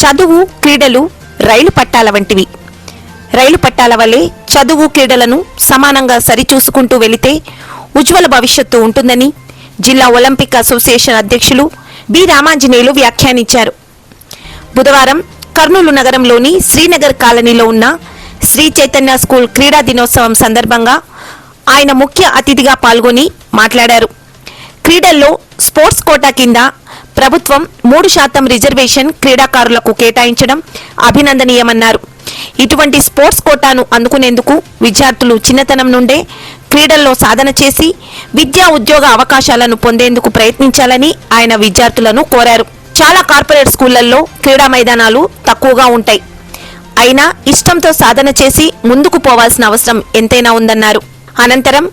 చదువు క్రీడలు రైలు పట్టాల వంటివి. రైలు పట్టాల వల్లే చదువు క్రీడలను సమానంగా సరిచూసుకుంటూ వెళితే ఉజ్వల భవిష్యత్తు ఉంటుందని జిల్లా ఒలింపిక్ అసోసియేషన్ అధ్యక్షులు బి రామాంజనేయులు వ్యాఖ్యానించారు. బుధవారం కర్నూలు నగరంలోని శ్రీనగర్ కాలనీలో ఉన్న శ్రీ చైతన్య స్కూల్ క్రీడా దినోత్సవం సందర్భంగా ఆయన ముఖ్య అతిథిగా పాల్గొని మాట్లాడారు. క్రీడల్లో స్పోర్ట్స్ కోటా కింద ప్రభుత్వం 3% రిజర్వేషన్ క్రీడాకారులకు కేటాయించడం అభినందనీయమన్నారు. ఇటువంటి స్పోర్ట్స్ కోటాను అందుకునేందుకు విద్యార్థులు చిన్నతనం నుండే క్రీడల్లో సాధన చేసి విద్యా ఉద్యోగ అవకాశాలను పొందేందుకు ప్రయత్నించాలని ఆయన విద్యార్థులను కోరారు. చాలా కార్పొరేట్ స్కూళ్లలో క్రీడా మైదానాలు తక్కువగా ఉంటాయి. అయినా ఇష్టంతో సాధన చేసి ముందుకు పోవాల్సిన అవసరం ఎంతైనా ఉందన్నారు. అనంతరం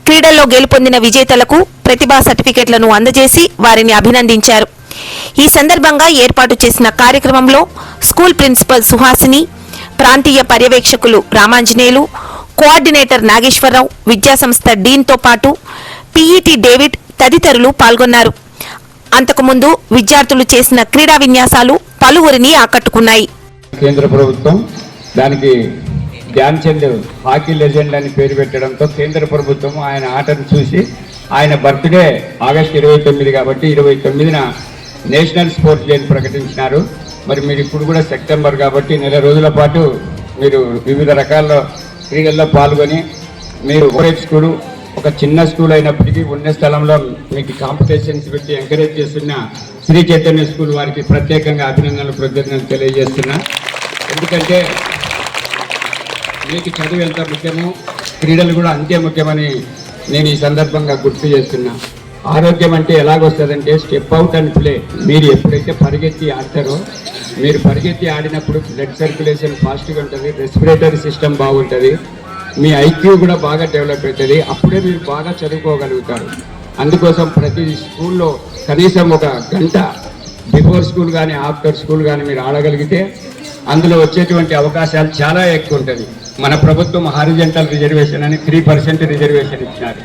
క్రీడల్లో గెలుపొందిన విజేతలకు ప్రతిభా సర్టిఫికెట్లను అందజేసి వారిని అభినందించారు. ఈ సందర్భంగా ఏర్పాటు చేసిన కార్యక్రమంలో స్కూల్ ప్రిన్సిపల్ సుహాసిని, ప్రాంతీయ పర్యవేక్షకులు రామాంజనేయులు, కోఆర్డినేటర్ నాగేశ్వరరావు, విద్యాసంస్థ డీన్తో పాటు పీఈటీ డేవిడ్ తదితరులు పాల్గొన్నారు. అంతకుముందు విద్యార్థులు చేసిన క్రీడా విన్యాసాలు పలువురిని ఆకట్టుకున్నాయి. కేంద్ర ప్రభుత్వం దానికి ధ్యాన్ చంద్ హాకీ లెజెండ్ అని పేరు పెట్టడంతో కేంద్ర ప్రభుత్వం ఆయన ఆటను చూసి ఆయన బర్త్డే ఆగస్టు 29 కాబట్టి 29న నేషనల్ స్పోర్ట్స్ డే ప్రకటించినారు. మరి మీరు ఇప్పుడు కూడా సెప్టెంబర్ కాబట్టి నెల రోజుల పాటు మీరు వివిధ రకాల క్రీడల్లో పాల్గొని మీరు స్కూలు ఒక చిన్న స్కూల్ అయినప్పటికీ ఉన్న స్థలంలో మీకు కాంపిటీషన్స్ పెట్టి ఎంకరేజ్ చేస్తున్న శ్రీ చైతన్య స్కూల్ వారికి ప్రత్యేకంగా అభినందనలు కృతజ్ఞతలు తెలియజేస్తున్నా. ఎందుకంటే మీకు చదువు ఎంత ముఖ్యమో క్రీడలు కూడా అంతే ముఖ్యమని నేను ఈ సందర్భంగా గుర్తు చేస్తున్నా. ఆరోగ్యం అంటే ఎలాగొస్తుందంటే స్టెప్ అవుట్ అండ్ ప్లే. మీరు ఎప్పుడైతే పరిగెత్తి ఆడతారో మీరు పరిగెత్తి ఆడినప్పుడు బ్లడ్ సర్క్యులేషన్ ఫాస్ట్గా ఉంటుంది, రెస్పిరేటరీ సిస్టమ్ బాగుంటుంది, మీ ఐక్యూ కూడా బాగా డెవలప్ అవుతుంది. అప్పుడే మీరు బాగా చదువుకోగలుగుతారు. అందుకోసం ప్రతి స్కూల్లో కనీసం ఒక గంట బిఫోర్ స్కూల్ కానీ ఆఫ్టర్ స్కూల్ కానీ మీరు ఆడగలిగితే అందులో వచ్చేటువంటి అవకాశాలు చాలా ఎక్కువ ఉంటుంది. మన ప్రభుత్వం హారిజంటల్ రిజర్వేషన్ అని 3% రిజర్వేషన్ ఇచ్చినారు.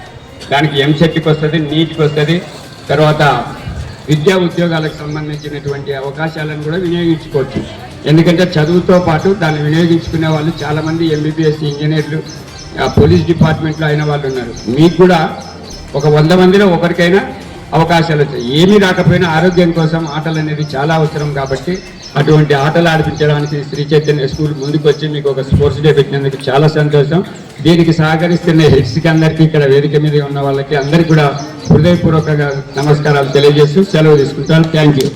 దానికి ఎంసెట్కి వస్తుంది, నీట్కి వస్తుంది. తర్వాత విద్యా ఉద్యోగాలకు సంబంధించినటువంటి అవకాశాలను కూడా వినియోగించుకోవచ్చు. ఎందుకంటే చదువుతో పాటు దాన్ని వినియోగించుకునే వాళ్ళు చాలామంది ఎంబీబీఎస్ ఇంజనీర్లు, పోలీస్ డిపార్ట్మెంట్లో అయిన వాళ్ళు ఉన్నారు. మీకు కూడా ఒక 100 మందిలో ఒకరికైనా అవకాశాలు వచ్చాయి. ఏమీ రాకపోయినా ఆరోగ్యం కోసం ఆటలు అనేది చాలా అవసరం. కాబట్టి అటువంటి ఆటలు ఆడిపించడానికి శ్రీ చైతన్య స్కూల్ ముందుకు వచ్చి మీకు ఒక స్పోర్ట్స్ డే పెట్టినందుకు చాలా సంతోషం. దీనికి సహకరిస్తున్న హెడ్స్కి అందరికీ, ఇక్కడ వేదిక మీద ఉన్న వాళ్ళకి అందరికీ కూడా హృదయపూర్వకంగా నమస్కారాలు తెలియజేస్తూ సెలవు తీసుకుంటాను. Thank you.